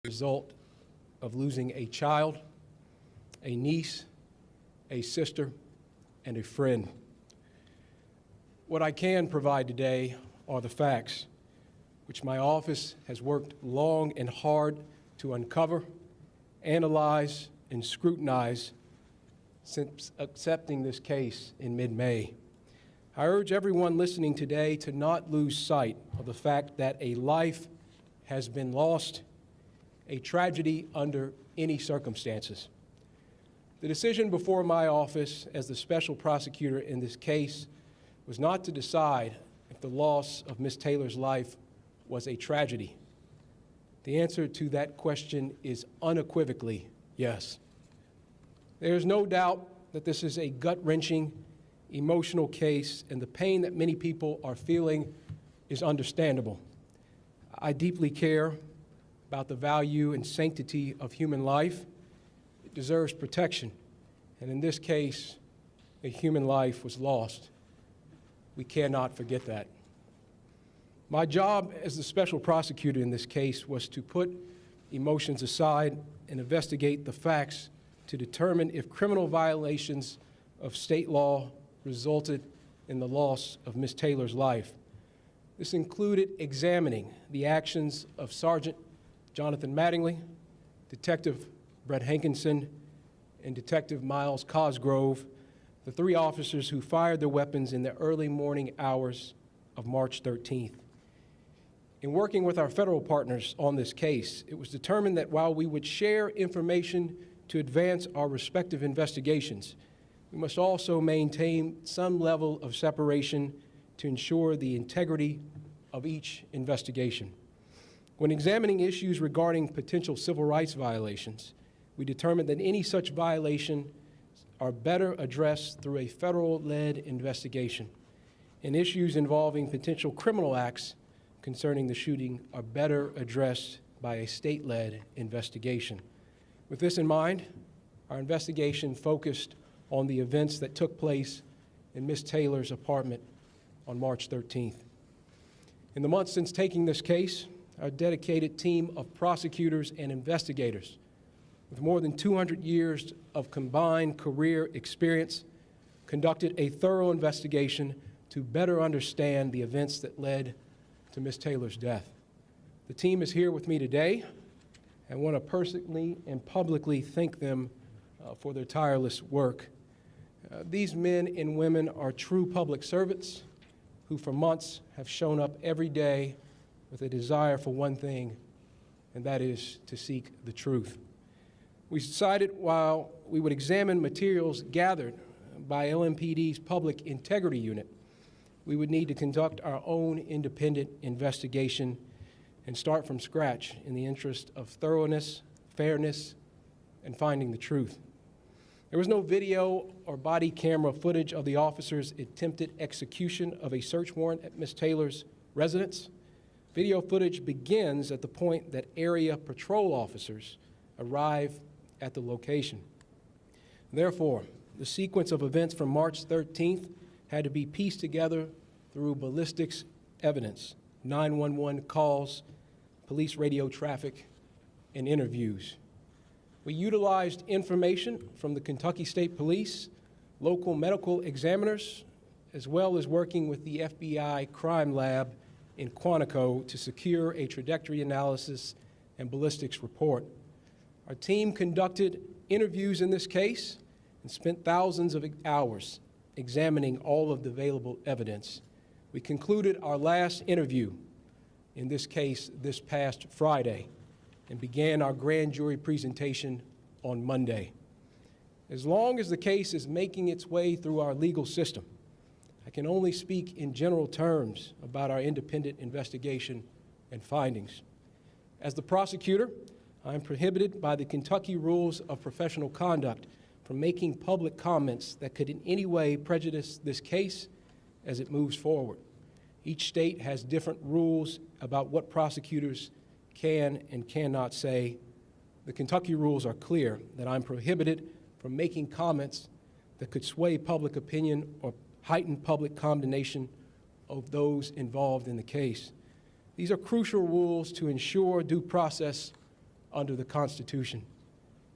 result of losing a child, a niece, a sister, and a friend. What I can provide today are the facts, which my office has worked long and hard to uncover, analyze, and scrutinize since accepting this case in mid-May. I urge everyone listening today to not lose sight of the fact that a life has been lost, a tragedy under any circumstances. The decision before my office as the special prosecutor in this case was not to decide if the loss of Ms. Taylor's life was a tragedy. The answer to that question is unequivocally yes. There is no doubt that this is a gut-wrenching, emotional case, and the pain that many people are feeling is understandable. I deeply care about the value and sanctity of human life. It deserves protection, and in this case, a human life was lost. We cannot forget that. My job as the special prosecutor in this case was to put emotions aside and investigate the facts to determine if criminal violations of state law resulted in the loss of Ms. Taylor's life. This included examining the actions of Sergeant Jonathan Mattingly, Detective Brett Hankinson, and Detective Miles Cosgrove, the three officers who fired their weapons in the early morning hours of March 13th. In working with our federal partners on this case, it was determined that while we would share information to advance our respective investigations, we must also maintain some level of separation to ensure the integrity of each investigation. When examining issues regarding potential civil rights violations, we determined that any such violation are better addressed through a federal-led investigation, and issues involving potential criminal acts concerning the shooting are better addressed by a state-led investigation. With this in mind, our investigation focused on the events that took place in Ms. Taylor's apartment on March 13th. In the months since taking this case, our dedicated team of prosecutors and investigators with more than 200 years of combined career experience conducted a thorough investigation to better understand the events that led to Ms. Taylor's death. The team is here with me today. I want to personally and publicly thank them for their tireless work. These men and women are true public servants who for months have shown up every day with a desire for one thing, and that is to seek the truth. We decided while we would examine materials gathered by LMPD's Public Integrity Unit, we would need to conduct our own independent investigation and start from scratch in the interest of thoroughness, fairness, and finding the truth. There was no video or body camera footage of the officers' attempted execution of a search warrant at Ms. Taylor's residence. Video footage begins at the point that area patrol officers arrive at the location. Therefore, the sequence of events from March 13th had to be pieced together through ballistics evidence, 911 calls, police radio traffic, and interviews. We utilized information from the Kentucky State Police, local medical examiners, as well as working with the FBI Crime Lab in Quantico to secure a trajectory analysis and ballistics report. Our team conducted interviews in this case and spent thousands of hours examining all of the available evidence. We concluded our last interview in this case this past Friday and began our grand jury presentation on Monday. As long as the case is making its way through our legal system, I can only speak in general terms about our independent investigation and findings. As the prosecutor, I am prohibited by the Kentucky Rules of Professional Conduct from making public comments that could in any way prejudice this case as it moves forward. Each state has different rules about what prosecutors can and cannot say. The Kentucky rules are clear that I'm prohibited from making comments that could sway public opinion or heighten public condemnation of those involved in the case. These are crucial rules to ensure due process under the Constitution.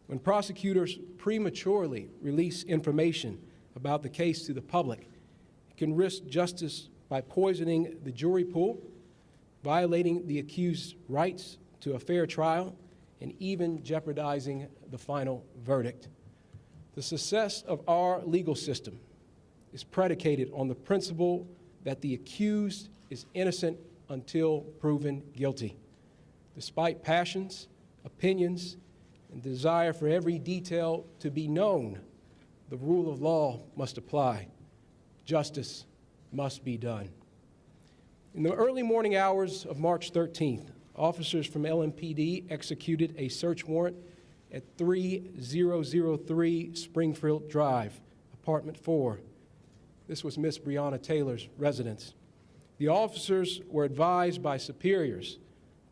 When prosecutors prematurely release information about the case to the public, it can risk justice by poisoning the jury pool, violating the accused's rights to a fair trial, and even jeopardizing the final verdict. The success of our legal system is predicated on the principle that the accused is innocent until proven guilty. Despite passions, opinions, and desire for every detail to be known, the rule of law must apply. Justice must be done. In the early morning hours of March 13th, officers from LMPD executed a search warrant at 3003 Springfield Drive, apartment 4. This was Miss Breonna Taylor's residence. The officers were advised by superiors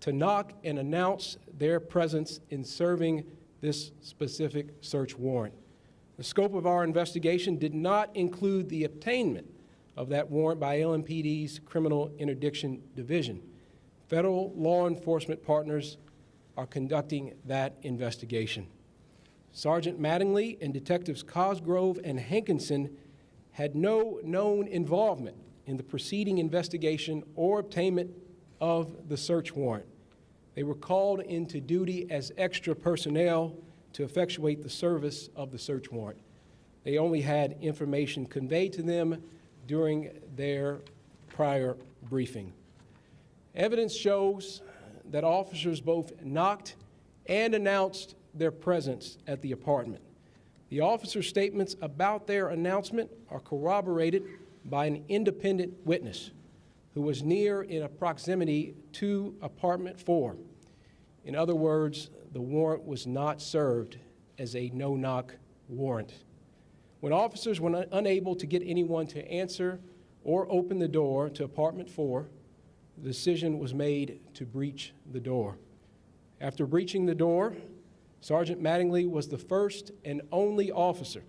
to knock and announce their presence in serving this specific search warrant. The scope of our investigation did not include the obtainment of that warrant by LMPD's Criminal Interdiction Division. Federal law enforcement partners are conducting that investigation. Sergeant Mattingly and Detectives Cosgrove and Hankinson had no known involvement in the preceding investigation or obtainment of the search warrant. They were called into duty as extra personnel to effectuate the service of the search warrant. They only had information conveyed to them during their prior briefing. Evidence shows that officers both knocked and announced their presence at the apartment. The officers' statements about their announcement are corroborated by an independent witness who was near in proximity to apartment 4. In other words, the warrant was not served as a no-knock warrant. When officers were unable to get anyone to answer or open the door to apartment 4, the decision was made to breach the door. After breaching the door, Sergeant Mattingly was the first and only officer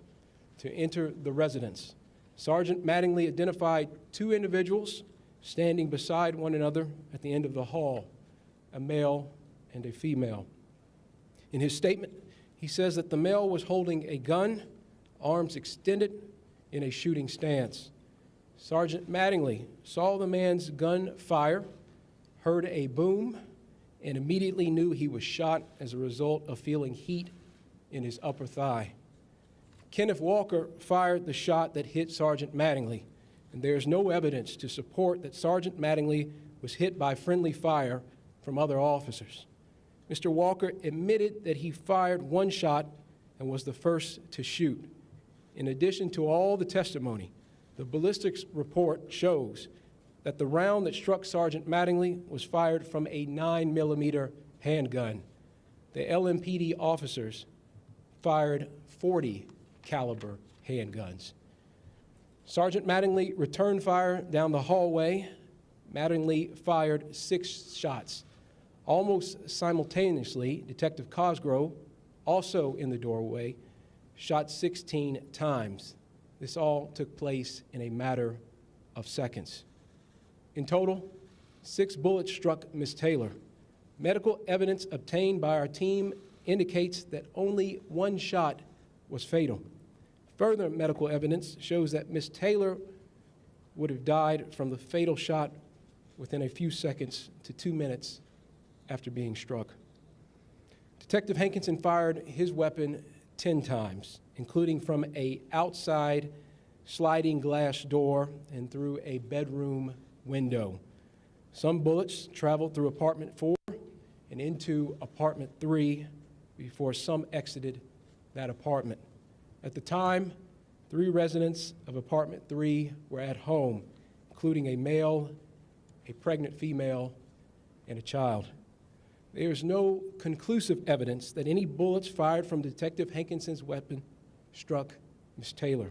to enter the residence. Sergeant Mattingly identified two individuals standing beside one another at the end of the hall, a male and a female. In his statement, he says that the male was holding a gun, arms extended, in a shooting stance. Sergeant Mattingly saw the man's gun fire, heard a boom, and immediately knew he was shot as a result of feeling heat in his upper thigh. Kenneth Walker fired the shot that hit Sergeant Mattingly, and there is no evidence to support that Sergeant Mattingly was hit by friendly fire from other officers. Mr. Walker admitted that he fired one shot and was the first to shoot. In addition to all the testimony, the ballistics report shows that the round that struck Sergeant Mattingly was fired from a 9mm handgun. The LMPD officers fired 40 caliber handguns. Sergeant Mattingly returned fire down the hallway. Mattingly fired 6 shots. Almost simultaneously, Detective Cosgrove, also in the doorway, shot 16 times. This all took place in a matter of seconds. In total, 6 bullets struck Ms. Taylor. Medical evidence obtained by our team indicates that only 1 shot was fatal. Further medical evidence shows that Ms. Taylor would have died from the fatal shot within a few seconds to 2 minutes after being struck. Detective Hankinson fired his weapon 10 times, including from an outside sliding glass door and through a bedroom window. Some bullets traveled through apartment 4 and into apartment 3 before some exited that apartment. At the time, 3 residents of apartment 3 were at home, including a male, a pregnant female, and a child. There is no conclusive evidence that any bullets fired from Detective Hankinson's weapon struck Ms. Taylor.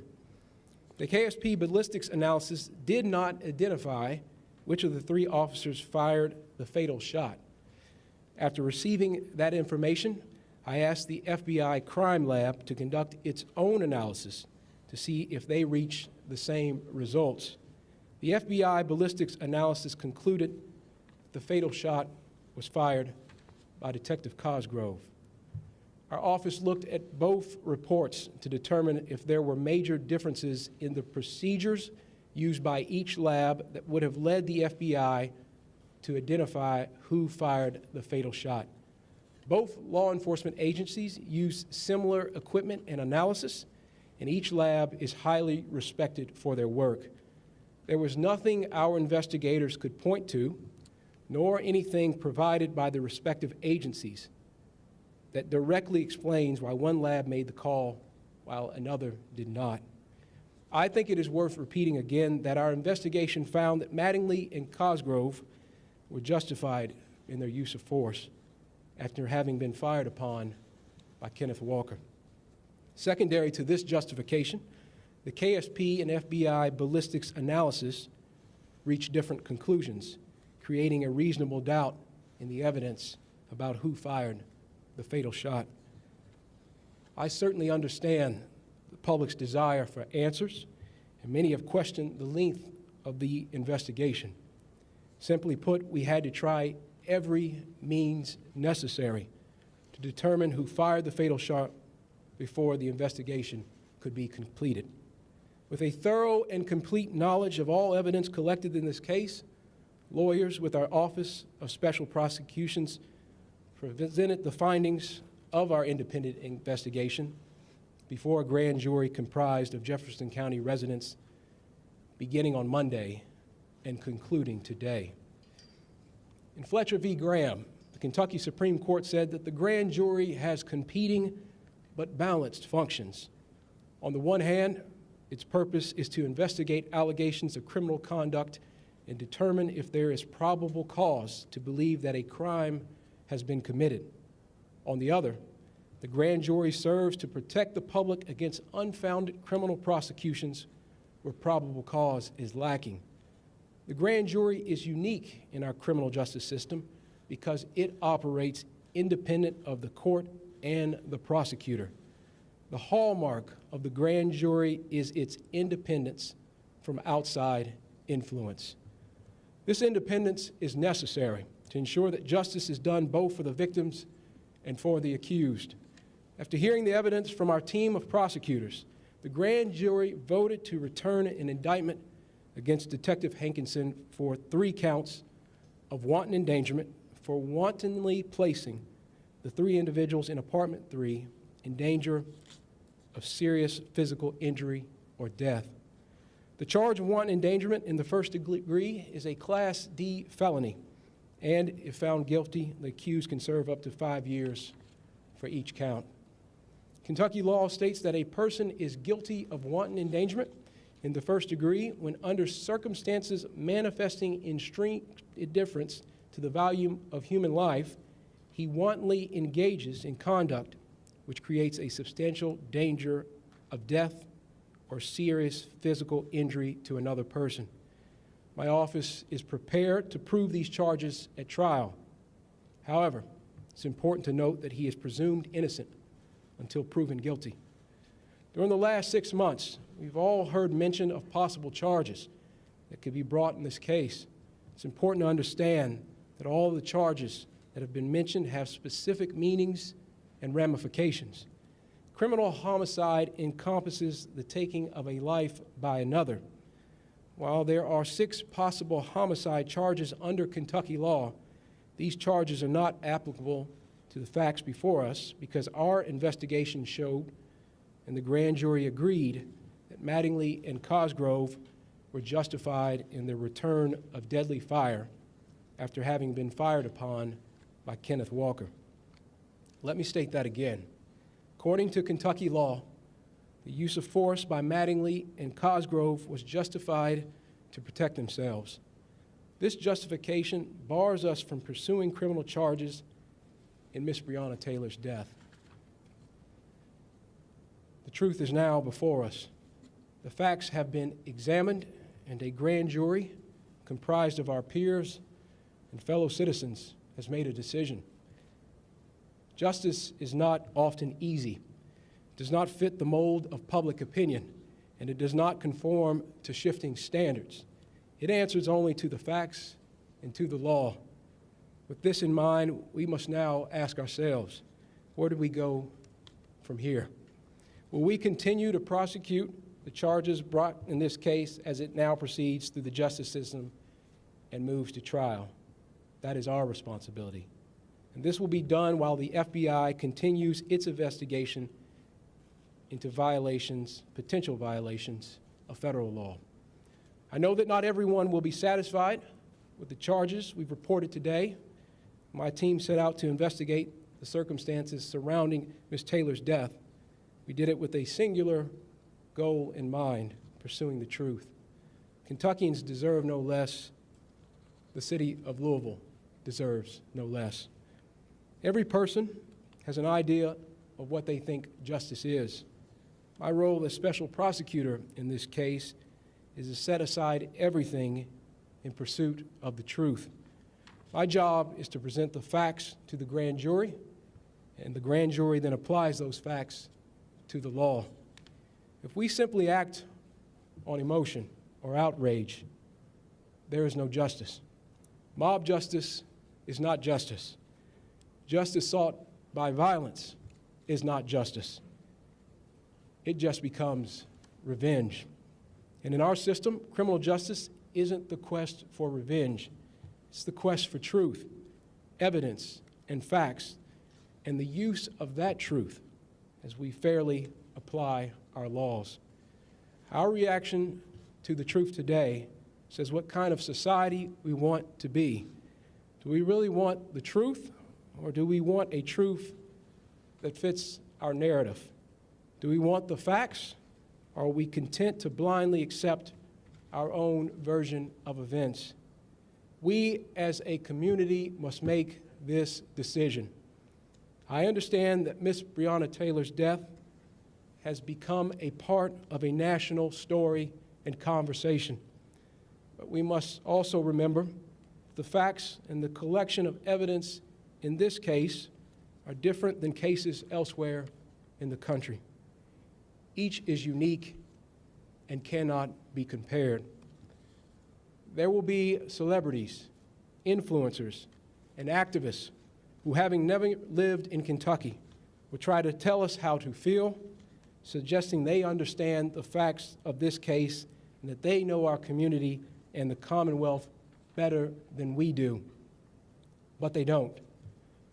The KSP ballistics analysis did not identify which of the 3 officers fired the fatal shot. After receiving that information, I asked the FBI crime lab to conduct its own analysis to see if they reached the same results. The FBI ballistics analysis concluded the fatal shot was fired by Detective Cosgrove. Our office looked at both reports to determine if there were major differences in the procedures used by each lab that would have led the FBI to identify who fired the fatal shot. Both law enforcement agencies use similar equipment and analysis, and each lab is highly respected for their work. There was nothing our investigators could point to, nor anything provided by the respective agencies that directly explains why one lab made the call while another did not. I think it is worth repeating again that our investigation found that Mattingly and Cosgrove were justified in their use of force after having been fired upon by Kenneth Walker. Secondary to this justification, the KSP and FBI ballistics analysis reached different conclusions, creating a reasonable doubt in the evidence about who fired the fatal shot. I certainly understand the public's desire for answers, and many have questioned the length of the investigation. Simply put, we had to try every means necessary to determine who fired the fatal shot before the investigation could be completed. With a thorough and complete knowledge of all evidence collected in this case, lawyers with our Office of Special Prosecutions presented the findings of our independent investigation before a grand jury comprised of Jefferson County residents beginning on Monday and concluding today. In Fletcher v. Graham, the Kentucky Supreme Court said that the grand jury has competing but balanced functions. On the one hand, its purpose is to investigate allegations of criminal conduct and determine if there is probable cause to believe that a crime has been committed. On the other, the grand jury serves to protect the public against unfounded criminal prosecutions where probable cause is lacking. The grand jury is unique in our criminal justice system because it operates independent of the court and the prosecutor. The hallmark of the grand jury is its independence from outside influence. This independence is necessary to ensure that justice is done both for the victims and for the accused. After hearing the evidence from our team of prosecutors, the grand jury voted to return an indictment against Detective Hankinson for 3 counts of wanton endangerment for wantonly placing the 3 individuals in apartment 3 in danger of serious physical injury or death. The charge of wanton endangerment in the first degree is a Class D felony, and if found guilty, the accused can serve up to 5 years for each count. Kentucky law states that a person is guilty of wanton endangerment in the first degree when, under circumstances manifesting extreme indifference to the value of human life, he wantonly engages in conduct which creates a substantial danger of death or serious physical injury to another person. My office is prepared to prove these charges at trial. However, it's important to note that he is presumed innocent until proven guilty. During the last 6 months, we've all heard mention of possible charges that could be brought in this case. It's important to understand that all of the charges that have been mentioned have specific meanings and ramifications. Criminal homicide encompasses the taking of a life by another. While there are 6 possible homicide charges under Kentucky law, these charges are not applicable to the facts before us because our investigation showed, and the grand jury agreed, that Mattingly and Cosgrove were justified in the return of deadly fire after having been fired upon by Kenneth Walker. Let me state that again. According to Kentucky law, the use of force by Mattingly and Cosgrove was justified to protect themselves. This justification bars us from pursuing criminal charges in Miss Breonna Taylor's death. The truth is now before us. The facts have been examined, and a grand jury comprised of our peers and fellow citizens has made a decision. Justice is not often easy. It does not fit the mold of public opinion, and it does not conform to shifting standards. It answers only to the facts and to the law. With this in mind, we must now ask ourselves, where do we go from here? Will we continue to prosecute the charges brought in this case as it now proceeds through the justice system and moves to trial? That is our responsibility. And this will be done while the FBI continues its investigation into potential violations of federal law. I know that not everyone will be satisfied with the charges we've reported today. My team set out to investigate the circumstances surrounding Ms. Taylor's death. We did it with a singular goal in mind, pursuing the truth. Kentuckians deserve no less. The city of Louisville deserves no less. Every person has an idea of what they think justice is. My role as special prosecutor in this case is to set aside everything in pursuit of the truth. My job is to present the facts to the grand jury, and the grand jury then applies those facts to the law. If we simply act on emotion or outrage, there is no justice. Mob justice is not justice. Justice sought by violence is not justice. It just becomes revenge. And in our system, criminal justice isn't the quest for revenge. It's the quest for truth, evidence, and facts, and the use of that truth as we fairly apply our laws. Our reaction to the truth today says what kind of society we want to be. Do we really want the truth, or do we want a truth that fits our narrative? Do we want the facts, or are we content to blindly accept our own version of events? We as a community must make this decision. I understand that Ms. Breonna Taylor's death has become a part of a national story and conversation. But we must also remember the facts and the collection of evidence in this case are different than cases elsewhere in the country. Each is unique and cannot be compared. There will be celebrities, influencers, and activists who, having never lived in Kentucky, will try to tell us how to feel, suggesting they understand the facts of this case and that they know our community and the Commonwealth better than we do. But they don't.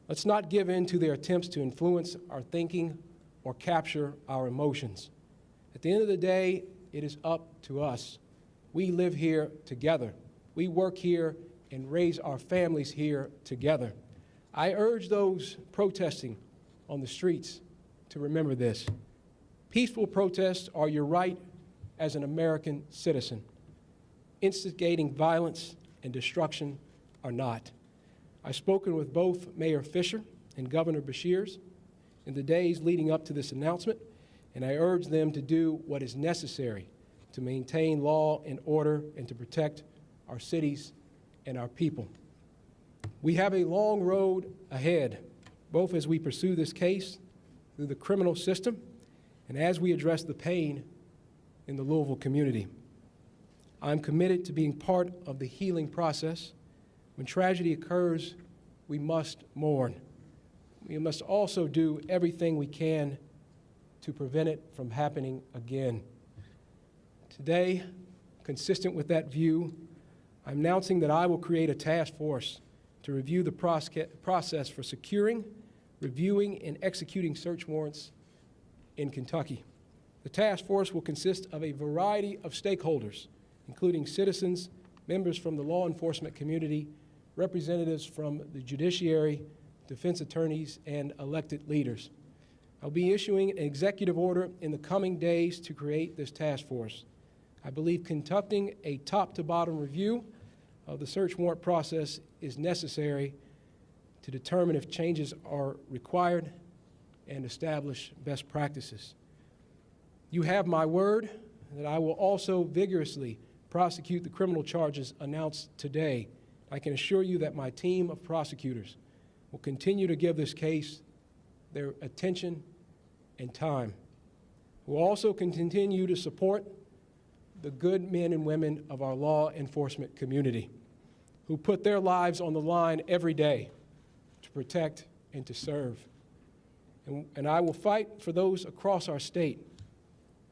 Let's not give in to their attempts to influence our thinking or capture our emotions. At the end of the day, it is up to us. We live here together. We work here and raise our families here together. I urge those protesting on the streets to remember this. Peaceful protests are your right as an American citizen. Instigating violence and destruction are not. I've spoken with both Mayor Fisher and Governor Beshears in the days leading up to this announcement, and I urge them to do what is necessary to maintain law and order and to protect our cities and our people. We have a long road ahead, both as we pursue this case through the criminal system and as we address the pain in the Louisville community. I'm committed to being part of the healing process. When tragedy occurs, we must mourn. We must also do everything we can to prevent it from happening again. Today, consistent with that view, I'm announcing that I will create a task force to review the process for securing, reviewing, and executing search warrants in Kentucky. The task force will consist of a variety of stakeholders, including citizens, members from the law enforcement community, representatives from the judiciary, defense attorneys, and elected leaders. I'll be issuing an executive order in the coming days to create this task force. I believe conducting a top-to-bottom review of the search warrant process is necessary to determine if changes are required and establish best practices. You have my word that I will also vigorously prosecute the criminal charges announced today. I can assure you that my team of prosecutors will continue to give this case their attention and time. We'll also continue to support the good men and women of our law enforcement community. who put their lives on the line every day to protect and to serve. And I will fight for those across our state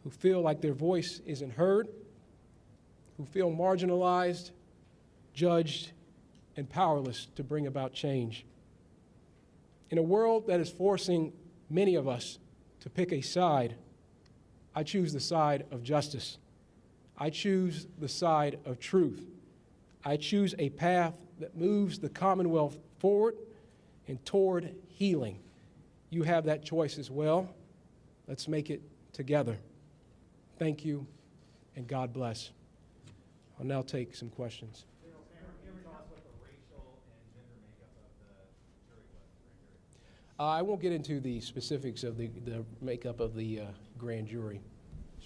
who feel like their voice isn't heard, who feel marginalized, judged, and powerless to bring about change. In a world that is forcing many of us to pick a side, I choose the side of justice. I choose the side of truth. I choose a path that moves the Commonwealth forward and toward healing. You have that choice as well. Let's make it together. Thank you, and God bless. I'll now take some questions. I won't get into the specifics of the makeup of the grand jury.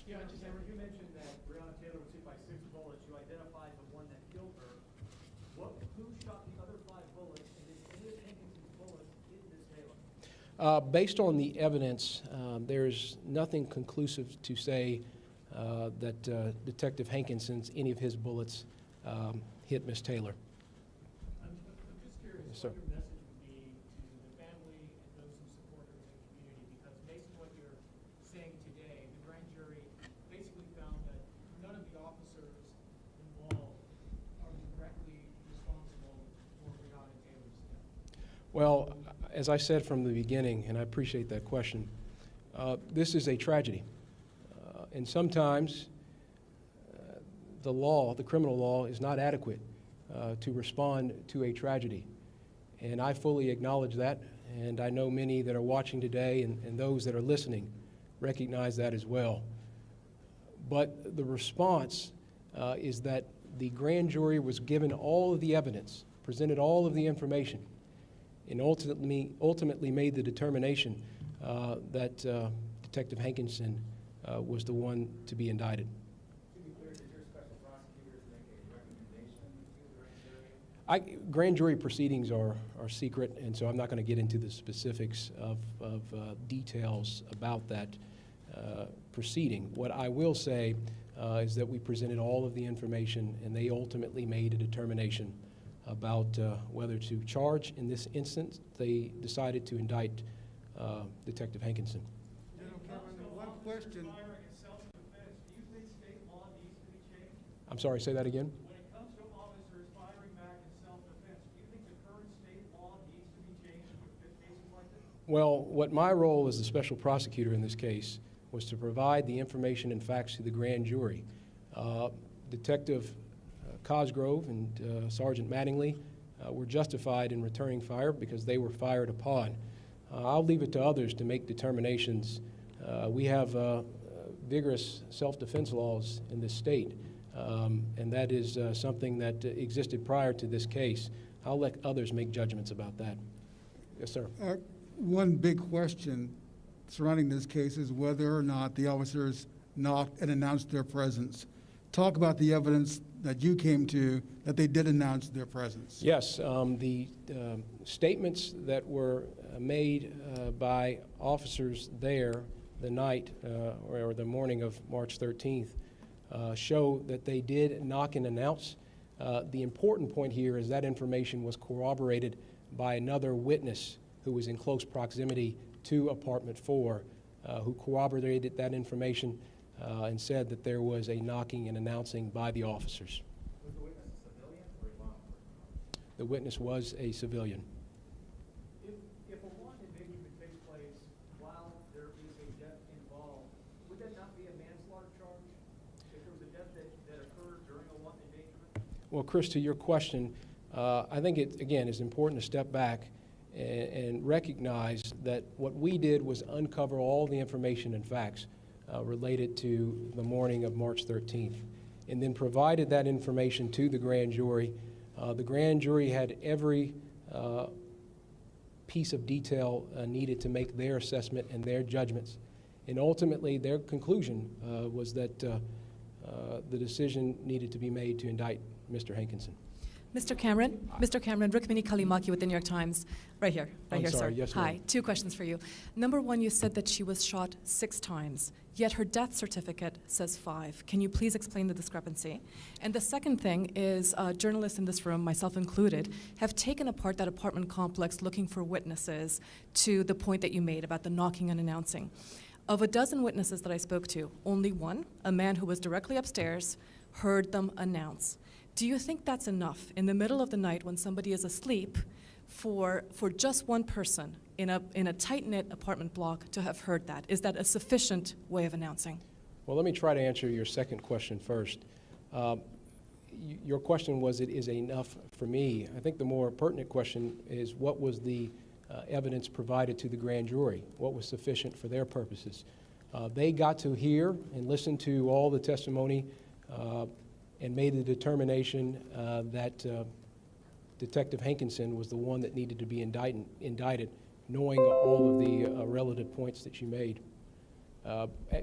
Yeah, just you mentioned that Breonna Taylor was hit by 6 bullets. You identified the one that killed her. Who shot the other 5 bullets, and did any of Hankinson's bullets hit Ms. Taylor? Based on the evidence, there's nothing conclusive to say that Detective Hankinson's, any of his bullets hit Ms. Taylor. I'm just curious Yes, what sir. your message would be to the family and those who support her in the community, because based on what you're saying today, the grand jury basically found that none of the officers involved are directly responsible for Breonna Taylor's death. Well, as I said from the beginning, and I appreciate that question, this is a tragedy. And sometimes the law, the criminal law, is not adequate to respond to a tragedy. And I fully acknowledge that, and I know many that are watching today and those that are listening recognize that as well. But the response is that the grand jury was given all of the evidence, presented all of the information, and ultimately made the determination that Detective Hankinson was the one to be indicted. To be clear, did your special prosecutors make a recommendation to the grand jury? Grand jury proceedings are secret, and so I'm not going to get into the specifics of details about that proceeding. What I will say is that we presented all of the information, and they ultimately made a determination about whether to charge. In this instance, they decided to indict Detective Hankinson. One question. I'm sorry, say that again? When it comes to officers firing back in self-defense, do you think the current state law needs to be changed with cases like this? Well, what my role as the special prosecutor in this case was to provide the information and facts to the grand jury. Detective Cosgrove and Sergeant Mattingly were justified in returning fire because they were fired upon. I'll leave it to others to make determinations. We have vigorous self-defense laws in this state, and that is something that existed prior to this case. I'll let others make judgments about that. Yes, sir. One big question surrounding this case is whether or not the officers knocked and announced their presence. Talk about the evidence that you came to that they did announce their presence. Yes, the statements that were made by officers there the night or the morning of March 13th show that they did knock and announce. The important point here is that information was corroborated by another witness who was in close proximity to apartment 4, who corroborated that information and said that there was a knocking and announcing by the officers. Was the witness a civilian or a law enforcement? The witness was a civilian. If a wanted endangerment takes place while there is a death involved, would that not be a manslaughter charge? If there was a death that occurred during a wanted endangerment? Well, Chris, to your question, I think it, again, is important to step back and recognize that what we did was uncover all the information and facts related to the morning of March 13th, and then provided that information to the grand jury. The grand jury had every piece of detail needed to make their assessment and their judgments. And ultimately, their conclusion was that the decision needed to be made to indict Mr. Hankinson. Mr. Cameron, Rukmini Kalimaki with the New York Times. Right here, I'm sir. sorry, yes, Hi, ma'am. 2 questions for you. Number 1, you said that she was shot 6 times, yet her death certificate says 5. Can you please explain the discrepancy? And the second thing is, journalists in this room, myself included, have taken apart that apartment complex looking for witnesses to the point that you made about the knocking and announcing. Of a dozen witnesses that I spoke to, only one, a man who was directly upstairs, heard them announce. Do you think that's enough in the middle of the night when somebody is asleep for just one person in a tight-knit apartment block to have heard that? Is that a sufficient way of announcing? Well, let me try to answer your second question first. Your question was, it is enough for me. I think the more pertinent question is, what was the evidence provided to the grand jury? What was sufficient for their purposes? They got to hear and listen to all the testimony and made the determination that Detective Hankinson was the one that needed to be indicted, knowing all of the relative points that you made.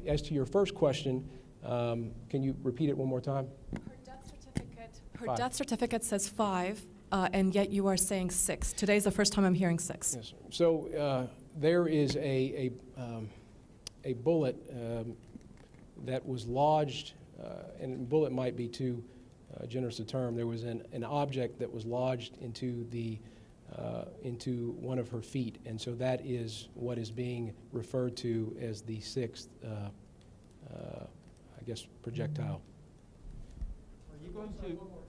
As to your first question, can you repeat it one more time? Her Five. death certificate says 5, and yet you are saying 6. Today's the first time I'm hearing 6. Yes, sir. So there is a bullet that was lodged, and bullet might be too generous a term. There was an object that was lodged into one of her feet, and so that is what is being referred to as the 6th, I guess, projectile.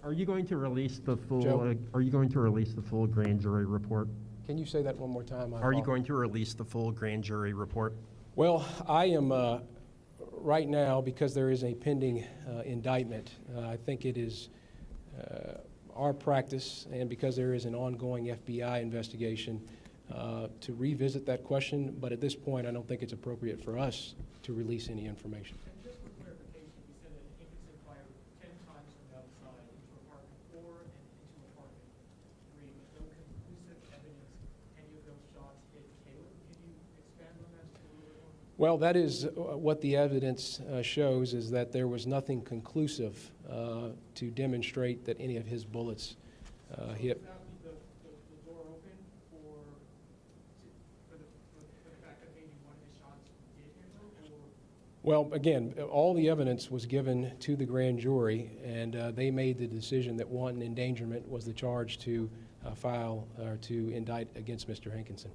Are you going to release the full? Joe? Are you going to release the full grand jury report? Can you say that one more time? Are you going to release the full grand jury report? Well, I am right now, because there is a pending indictment. I think it is our practice, and because there is an ongoing FBI investigation, to revisit that question. But at this point, I don't think it's appropriate for us to release any information. And just for clarification, you said that Hankinson fired 10 times from the outside into apartment 4 and into apartment 3, with no conclusive evidence any of those shots hit Taylor. Can you expand on that just a little bit more? Well, that is what the evidence shows, is that there was nothing conclusive to demonstrate that any of his bullets hit. Does that leave the door open for the fact that maybe one of his shots did hit her? Or Well, again, all the evidence was given to the grand jury, and they made the decision that wanton endangerment was the charge to file or to indict against Mr. Hankinson.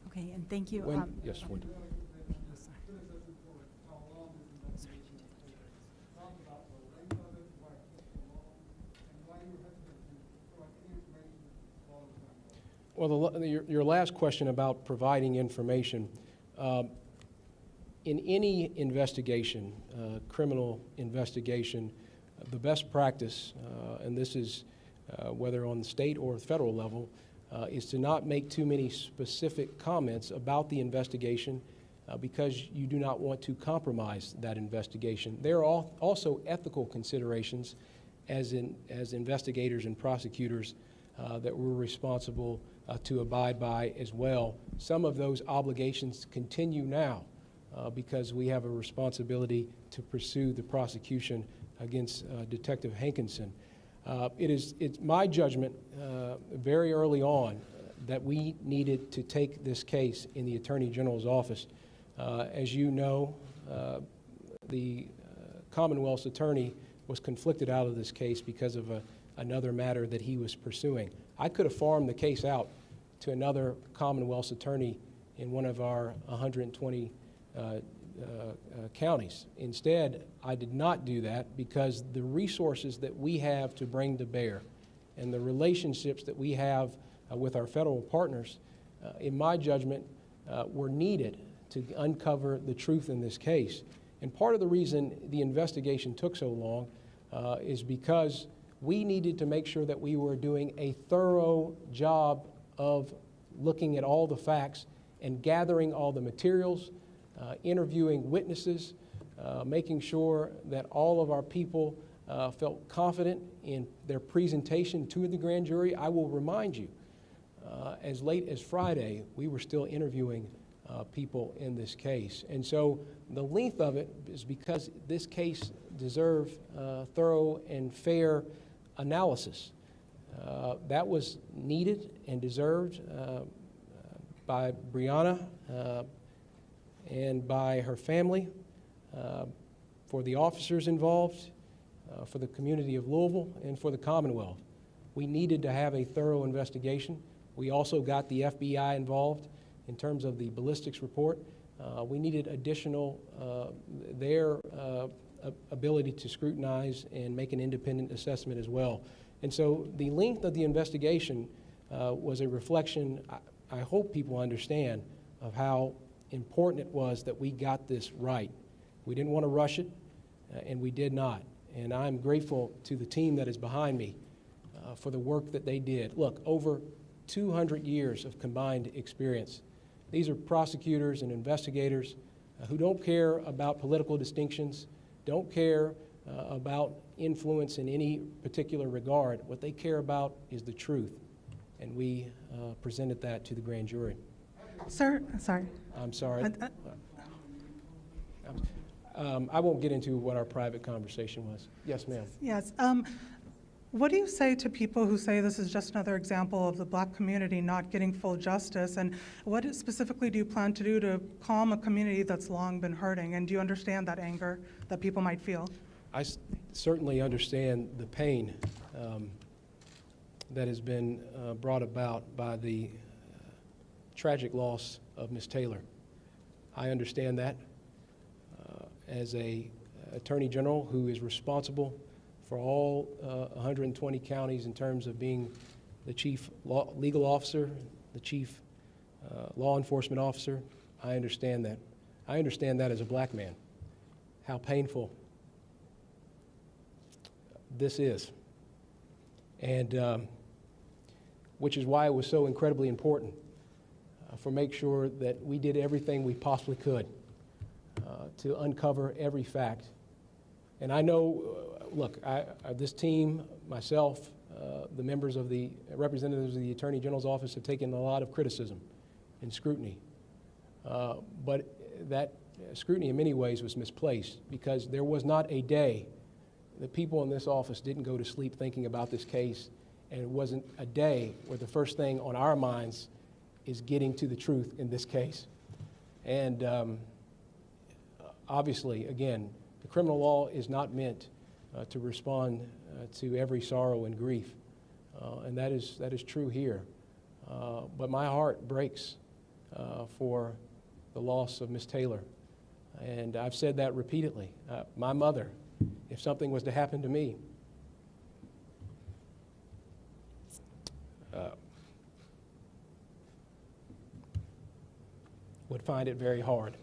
Okay, and thank you. Yes, Wendy. Well, your last question about providing information, in any investigation, criminal investigation, the best practice, and this is whether on the state or federal level, is to not make too many specific comments about the investigation because you do not want to compromise that investigation. There are also ethical considerations as investigators and prosecutors that we're responsible to abide by as well. Some of those obligations continue now because we have a responsibility to pursue the prosecution against Detective Hankinson. It's my judgment very early on that we needed to take this case in the Attorney General's office. As you know, the Commonwealth's attorney was conflicted out of this case because of another matter that he was pursuing. I could have farmed the case out to another Commonwealth's attorney in one of our 120 counties. Instead, I did not do that because the resources that we have to bring to bear and the relationships that we have with our federal partners, in my judgment, were needed to uncover the truth in this case. And part of the reason the investigation took so long is because we needed to make sure that we were doing a thorough job of looking at all the facts and gathering all the materials, interviewing witnesses, making sure that all of our people felt confident in their presentation to the grand jury. I will remind you, as late as Friday, we were still interviewing people in this case. And so the length of it is because this case deserved thorough and fair analysis. That was needed and deserved by Breonna and by her family, for the officers involved, for the community of Louisville, and for the Commonwealth. We needed to have a thorough investigation. We also got the FBI involved in terms of the ballistics report. We needed additional, their ability to scrutinize and make an independent assessment as well. And so the length of the investigation was a reflection, I hope people understand, of how important it was that we got this right. We didn't want to rush it, and we did not. And I'm grateful to the team that is behind me for the work that they did. Look, over 200 years of combined experience. These are prosecutors and investigators who don't care about political distinctions, don't care about influence in any particular regard. What they care about is the truth, and we presented that to the grand jury. Sir, sorry. I'm sorry. I won't get into what our private conversation was. Yes, ma'am. Yes. What do you say to people who say this is just another example of the Black community not getting full justice? And what specifically do you plan to do to calm a community that's long been hurting? And do you understand that anger that people might feel? I certainly understand the pain that has been brought about by the tragic loss of Ms. Taylor. I understand that as a Attorney General who is responsible for all 120 counties in terms of being the chief legal officer, the chief law enforcement officer. I understand that. I understand that as a Black man, how painful this is. And which is why it was so incredibly important for make sure that we did everything we possibly could to uncover every fact. And I know, look, this team, myself, the members of the representatives of the Attorney General's office have taken a lot of criticism and scrutiny. But that scrutiny in many ways was misplaced because there was not a day that people in this office didn't go to sleep thinking about this case, and it wasn't a day where the first thing on our minds is getting to the truth in this case. And obviously, again, the criminal law is not meant to respond to every sorrow and grief, and that is true here. But my heart breaks for the loss of Ms. Taylor, and I've said that repeatedly. My mother, if something was to happen to me, would find it very hard.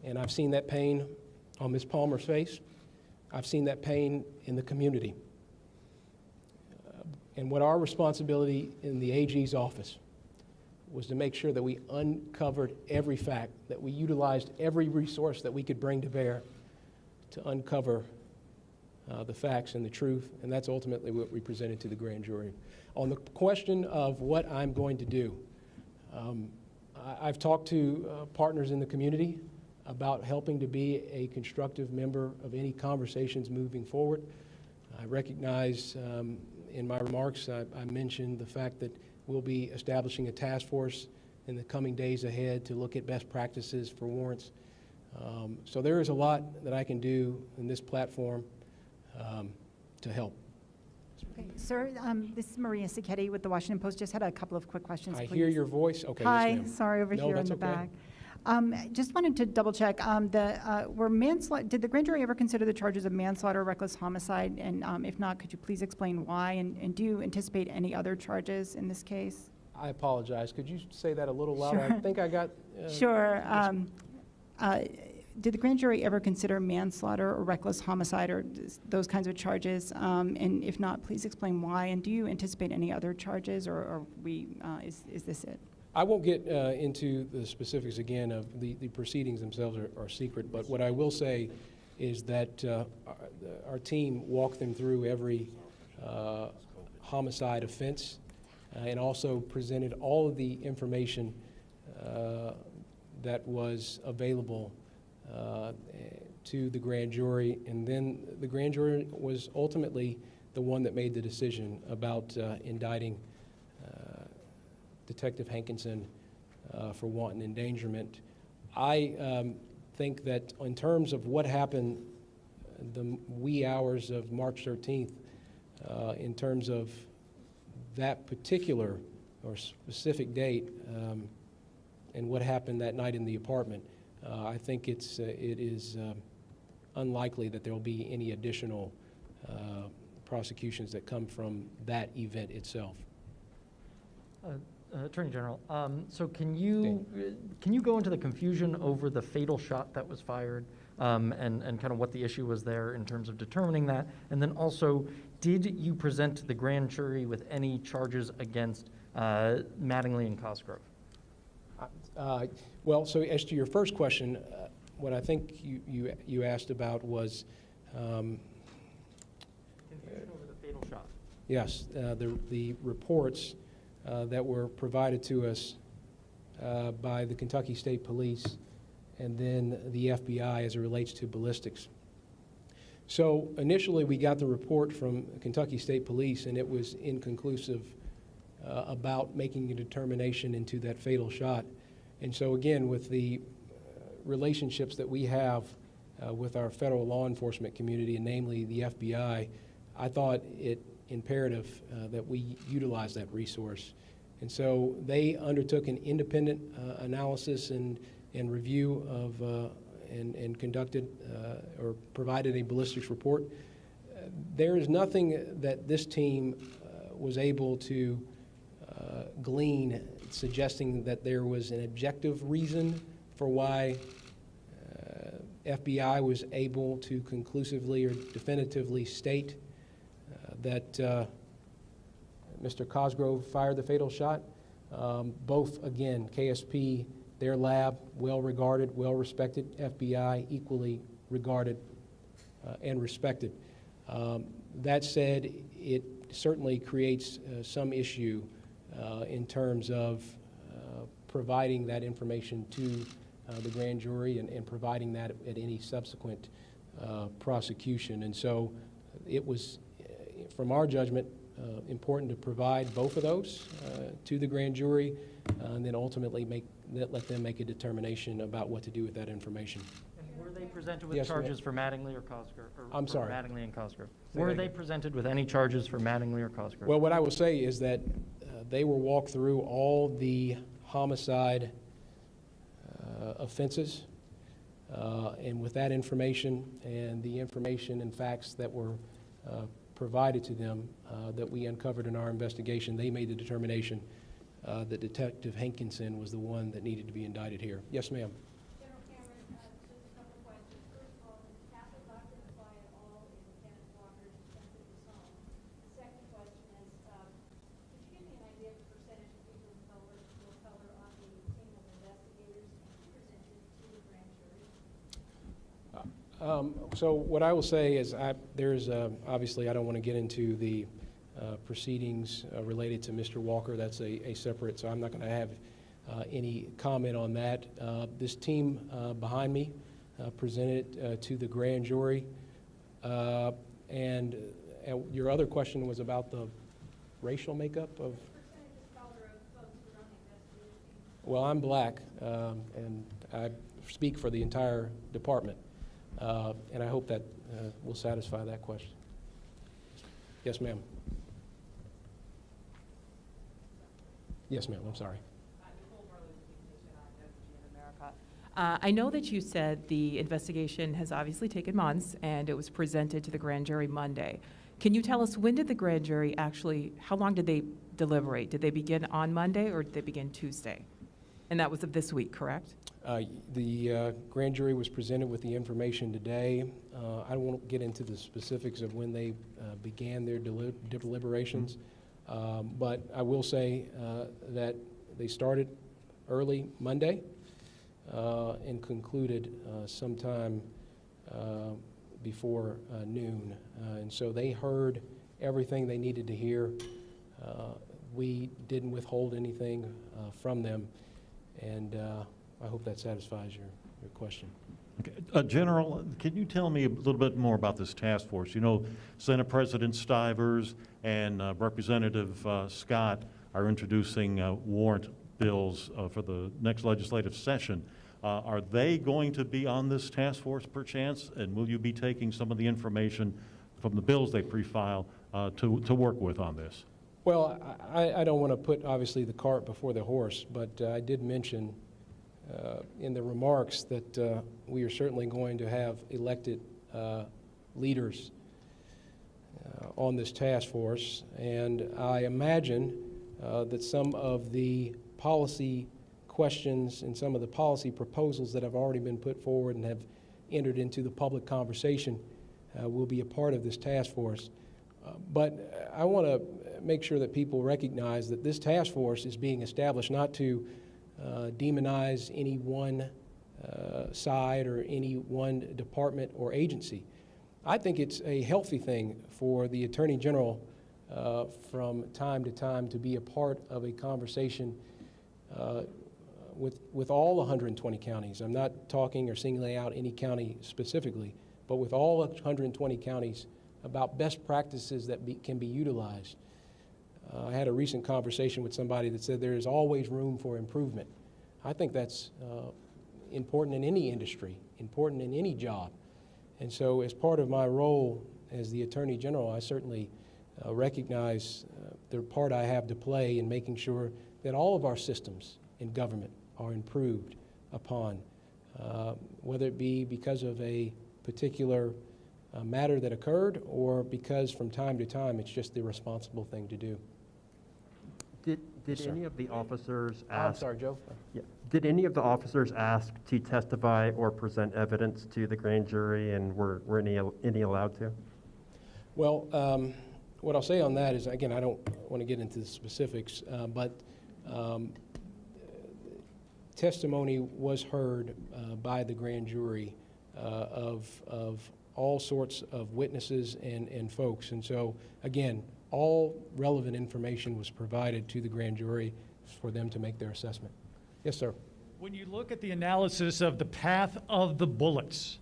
And I've seen that pain on Ms. Palmer's face. I've seen that pain in the community. And what our responsibility in the AG's office was to make sure that we uncovered every fact, that we utilized every resource that we could bring to bear to uncover the facts and the truth, and that's ultimately what we presented to the grand jury. On the question of what I'm going to do, I've talked to partners in the community about helping to be a constructive member of any conversations moving forward. I recognize in my remarks, I mentioned the fact that we'll be establishing a task force in the coming days ahead to look at best practices for warrants. So there is a lot that I can do in this platform to help. Okay, sir, this is Maria Sacchetti with the Washington Post. Just had a couple of quick questions, I please. hear your voice. Okay, Hi, yes, ma'am. sorry, over No, here in that's the okay. back. Just wanted to double check. Did the grand jury ever consider the charges of manslaughter, reckless homicide? And if not, could you please explain why? And do you anticipate any other charges in this case? I apologize. Could you say that a little louder? Sure. I think I got... Sure. Did the grand jury ever consider manslaughter or reckless homicide or those kinds of charges? And if not, please explain why. And do you anticipate any other charges, or is this it? I won't get into the specifics again of the proceedings themselves are secret, but what I will say is that our team walked them through every homicide offense and also presented all of the information that was available to the grand jury, and then the grand jury was ultimately the one that made the decision about indicting Detective Hankinson for wanton endangerment. I think that in terms of what happened the wee hours of March 13th, in terms of that particular or specific date and what happened that night in the apartment, I think it is unlikely that there will be any additional prosecutions that come from that event itself. Attorney General, so can you go into the confusion over the fatal shot that was fired and kind of what the issue was there in terms of determining that? And then also, did you present to the grand jury with any charges against Mattingly and Cosgrove? Well, so as to your first question, what I think you asked about was Confusion over the fatal shot. yes, the reports that were provided to us by the Kentucky State Police and then the FBI as it relates to ballistics. So initially we got the report from Kentucky State Police and it was inconclusive about making a determination into that fatal shot. And so again, with the relationships that we have with our federal law enforcement community, and namely the FBI, I thought it imperative that we utilize that resource. And so they undertook an independent analysis and review of and conducted or provided a ballistics report. There is nothing that this team was able to glean suggesting that there was an objective reason for why FBI was able to conclusively or definitively state that Mr. Cosgrove fired the fatal shot. Both, again, KSP, their lab, well-regarded, well-respected, FBI, equally regarded and respected. That said, it certainly creates some issue in terms of providing that information to the grand jury and providing that at any subsequent prosecution. And so it was, from our judgment, important to provide both of those to the grand jury and then ultimately let them make a determination about what to do with that information. And were they presented with Yes, ma'am. charges for Mattingly or Cosgrove? I'm sorry. Mattingly and Cosgrove. Say Were that they again. presented with any charges for Mattingly or Cosgrove? Well, what I will say is that they were walked through all the homicide offenses, and with that information and the information and facts that were provided to them that we uncovered in our investigation, they made the determination that Detective Hankinson was the one that needed to be indicted here. Yes, ma'am. General Cameron, just a couple questions. First of all, does Catholic doctrine apply at all in Kenneth Walker's defense of his home? The second question is, could you give me an idea of the percentage of people of color on the team of investigators presented to the grand jury? So what I will say is there's obviously I don't want to get into the proceedings related to Mr. Walker. That's a separate, so I'm not going to have any comment on that. This team behind me presented to the grand jury. And your other question was about the racial makeup of? Percentage of color of folks who are on the investigative team? Well, I'm black, and I speak for the entire department. And I hope that will satisfy that question. Yes, ma'am. Yes, ma'am, I'm sorry. I know that you said the investigation has obviously taken months and it was presented to the grand jury Monday. Can you tell us, when did the grand jury actually, how long did they deliberate? Did they begin on Monday or did they begin Tuesday? And that was of this week, correct? The grand jury was presented with the information today. I won't get into the specifics of when they began their deliberations, but I will say that they started early Monday and concluded sometime before noon. And so they heard everything they needed to hear. We didn't withhold anything from them. And I hope that satisfies your question. Okay. General, can you tell me a little bit more about this task force? You know, Senate President Stivers and Representative Scott are introducing warrant bills for the next legislative session. Are they going to be on this task force perchance? And will you be taking some of the information from the bills they pre-file to work with on this? Well, I don't want to put, obviously, the cart before the horse, but I did mention in the remarks that we are certainly going to have elected leaders on this task force, and I imagine that some of the policy questions and some of the policy proposals that have already been put forward and have entered into the public conversation will be a part of this task force. But I want to make sure that people recognize that this task force is being established not to demonize any one side or any one department or agency. I think it's a healthy thing for the Attorney General from time to time to be a part of a conversation with all 120 counties. I'm not talking or singling out any county specifically, but with all 120 counties about best practices that can be utilized. I had a recent conversation with somebody that said there is always room for improvement. I think that's important in any industry, important in any job. And so as part of my role as the Attorney General, I certainly recognize the part I have to play in making sure that all of our systems in government are improved upon, whether it be because of a particular matter that occurred or because from time to time it's just the responsible thing to do. Did Yes, any of the officers I'm ask? sorry, Joe. Yeah. Did any of the officers ask to testify or present evidence to the grand jury, and were any allowed to? Well, what I'll say on that is, again, I don't want to get into the specifics, but testimony was heard by the grand jury of all sorts of witnesses and folks. And so, again, all relevant information was provided to the grand jury for them to make their assessment. Yes, sir. When you look at the analysis of the path of the bullets,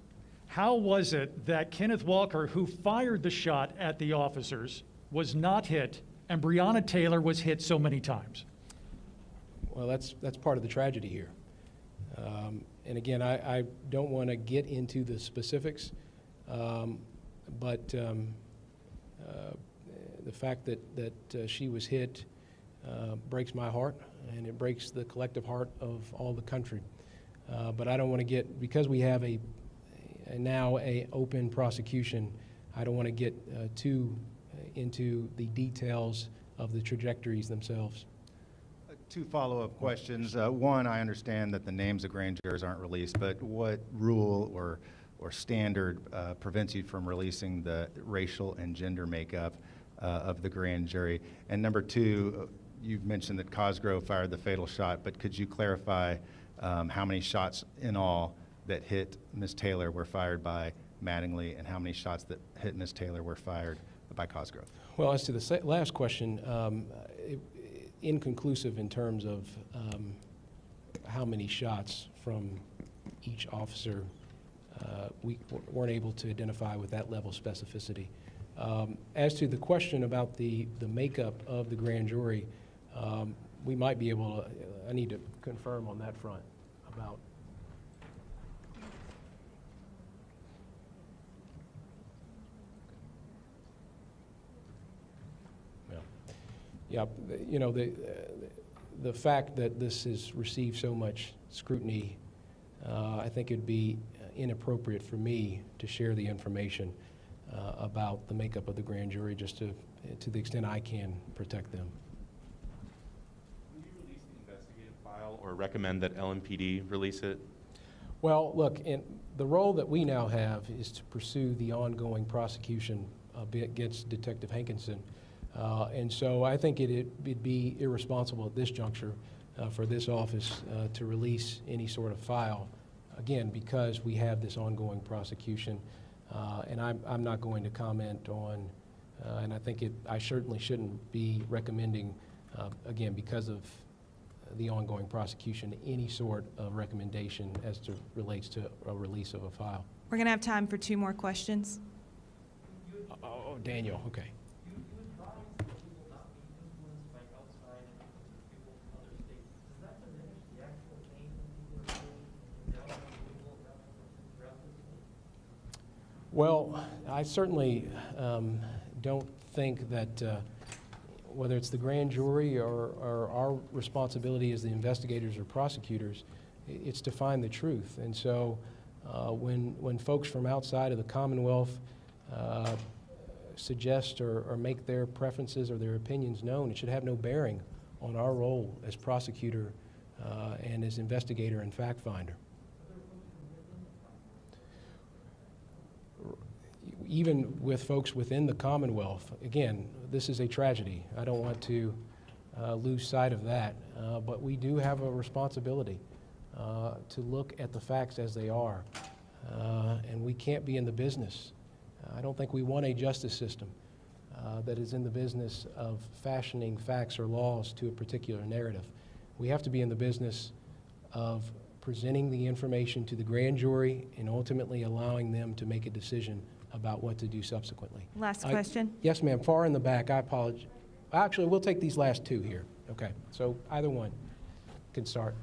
how was it that Kenneth Walker, who fired the shot at the officers, was not hit, and Breonna Taylor was hit so many times? Well, that's part of the tragedy here. And again, I don't want to get into the specifics, but the fact that she was hit breaks my heart, and it breaks the collective heart of all the country. But I don't want to get, because we have now a open prosecution, I don't want to get too into the details of the trajectories themselves. Two follow-up questions. One, I understand that the names of grand jurors aren't released, but what rule or standard prevents you from releasing the racial and gender makeup of the grand jury? And number two, you've mentioned that Cosgrove fired the fatal shot, but could you clarify how many shots in all that hit Ms. Taylor were fired by Mattingly, and how many shots that hit Ms. Taylor were fired by Cosgrove? Well, as to the last question, inconclusive in terms of how many shots from each officer. We weren't able to identify with that level of specificity. As to the question about the makeup of the grand jury, we might be able to, I need to confirm on that front about. Yeah, you know, the fact that this has received so much scrutiny, I think it'd be inappropriate for me to share the information about the makeup of the grand jury, just to the extent I can protect them. Will you release the investigative file or recommend that LMPD release it? Well, look, the role that we now have is to pursue the ongoing prosecution against Detective Hankinson. And so I think it'd be irresponsible at this juncture for this office to release any sort of file, again, because we have this ongoing prosecution. And I'm not going to comment on, and I think I certainly shouldn't be recommending, again, because of the ongoing prosecution any sort of recommendation as to relates to a release of a file. We're going to have time for 2 more questions. Oh, Daniel, okay. You advised that we will not be influenced by outside influences, people from other states. Does that diminish the actual pain that people are feeling in downtown Louisville throughout the state? Well, I certainly don't think that whether it's the grand jury or our responsibility as the investigators or prosecutors, it's to find the truth. And so when folks from outside of the Commonwealth suggest or make their preferences or their opinions known, it should have no bearing on our role as prosecutor and as investigator and fact finder. Even with folks within the Commonwealth, again, this is a tragedy. I don't want to lose sight of that, but we do have a responsibility to look at the facts as they are, and we can't be in the business. I don't think we want a justice system that is in the business of fashioning facts or laws to a particular narrative. We have to be in the business of presenting the information to the grand jury and ultimately allowing them to make a decision about what to do subsequently. Last question. Yes, ma'am. Far in the back. I apologize. Actually, we'll take these last 2 here. Okay. So either one can start.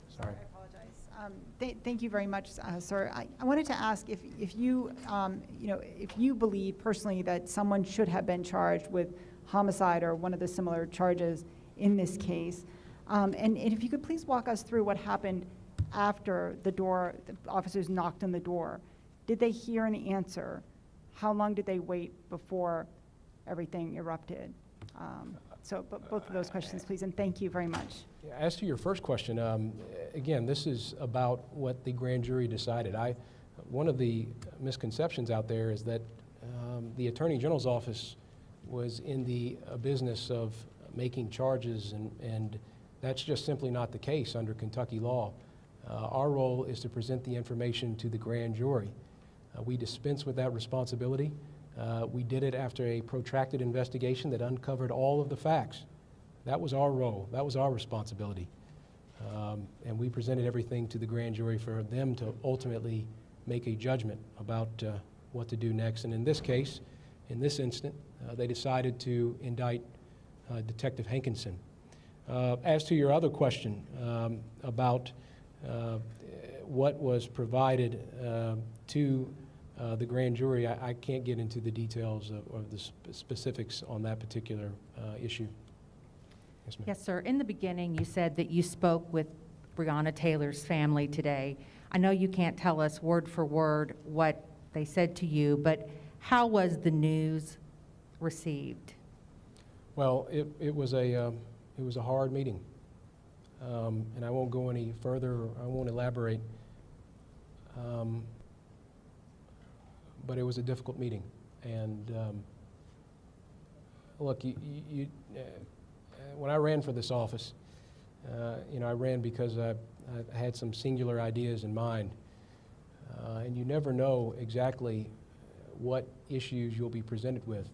Sorry. I apologize. Thank you very much, sir. I wanted to ask if you, if you believe personally that someone should have been charged with homicide or one of the similar charges in this case, and if you could please walk us through what happened after the officers knocked on the door. Did they hear an answer? How long did they wait before everything erupted? But both of those questions, please, and thank you very much. As to your first question, again, this is about what the grand jury decided. One of the misconceptions out there is that the Attorney General's office was in the business of making charges, and that's just simply not the case under Kentucky law. Our role is to present the information to the grand jury. We dispense with that responsibility. We did it after a protracted investigation that uncovered all of the facts. That was our role. That was our responsibility. And we presented everything to the grand jury for them to ultimately make a judgment about what to do next. And in this case, in this instant, they decided to indict Detective Hankinson. As to your other question about what was provided to the grand jury, I can't get into the details of the specifics on that particular issue. Yes, ma'am. Yes, sir. In the beginning, you said that you spoke with Breonna Taylor's family today. I know you can't tell us word for word what they said to you, but how was the news received? Well, it was a hard meeting, and I won't go any further. I won't elaborate. But it was a difficult meeting, and look, when I ran for this office, I ran because I had some singular ideas in mind, and you never know exactly what issues you'll be presented with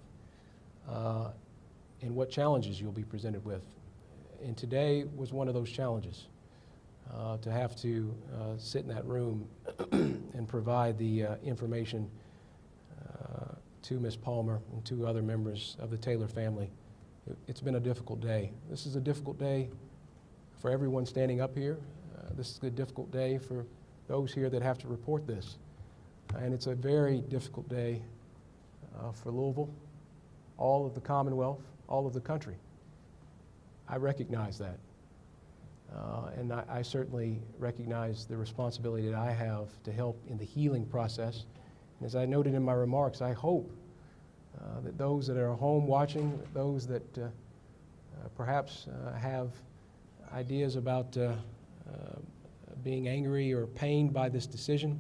and what challenges you'll be presented with. And today was one of those challenges, to have to sit in that room and provide the information to Ms. Palmer and to other members of the Taylor family. It's been a difficult day. This is a difficult day for everyone standing up here. This is a difficult day for those here that have to report this. And it's a very difficult day for Louisville, all of the Commonwealth, all of the country. I recognize that. And I certainly recognize the responsibility that I have to help in the healing process. And as I noted in my remarks, I hope that those that are home watching, those that perhaps have ideas about being angry or pained by this decision,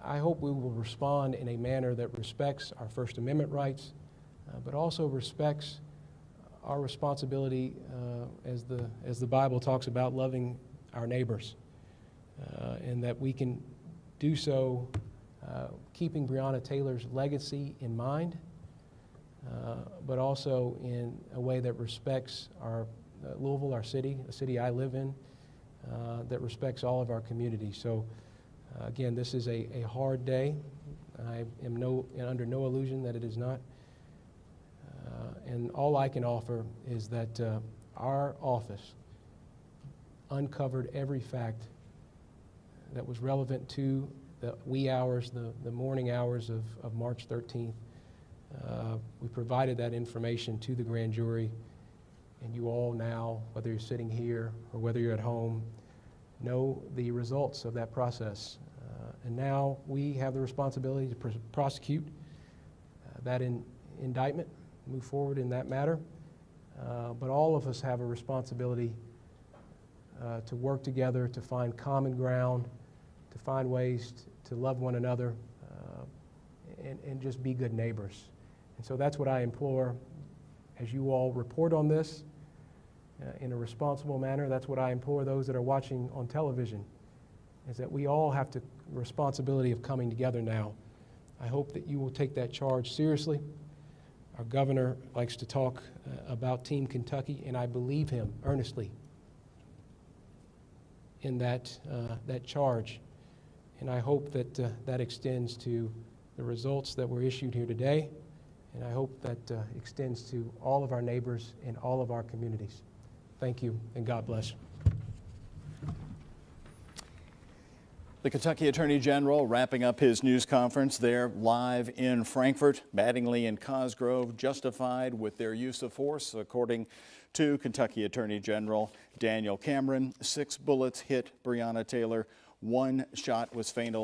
I hope we will respond in a manner that respects our First Amendment rights, but also respects our responsibility as the Bible talks about loving our neighbors, and that we can do so keeping Breonna Taylor's legacy in mind, but also in a way that respects our Louisville, our city, a city I live in, that respects all of our communities. So again, this is a hard day. I am under no illusion that it is not. And all I can offer is that our office uncovered every fact that was relevant to the wee hours, the morning hours of March 13th. We provided that information to the grand jury, and you all now, whether you're sitting here or whether you're at home, know the results of that process. And now we have the responsibility to prosecute that indictment, move forward in that matter. But all of us have a responsibility to work together, to find common ground, to find ways to love one another, and just be good neighbors. And so that's what I implore as you all report on this in a responsible manner. That's what I implore those that are watching on television, is that we all have the responsibility of coming together now. I hope that you will take that charge seriously. Our governor likes to talk about Team Kentucky, and I believe him earnestly in that charge. And I hope that that extends to the results that were issued here today, and I hope that extends to all of our neighbors and all of our communities. Thank you, and God bless. The Kentucky Attorney General wrapping up his news conference there live in Frankfort. Mattingly and Cosgrove justified with their use of force, according to Kentucky Attorney General Daniel Cameron. 6 bullets hit Breonna Taylor. 1 shot was fatal.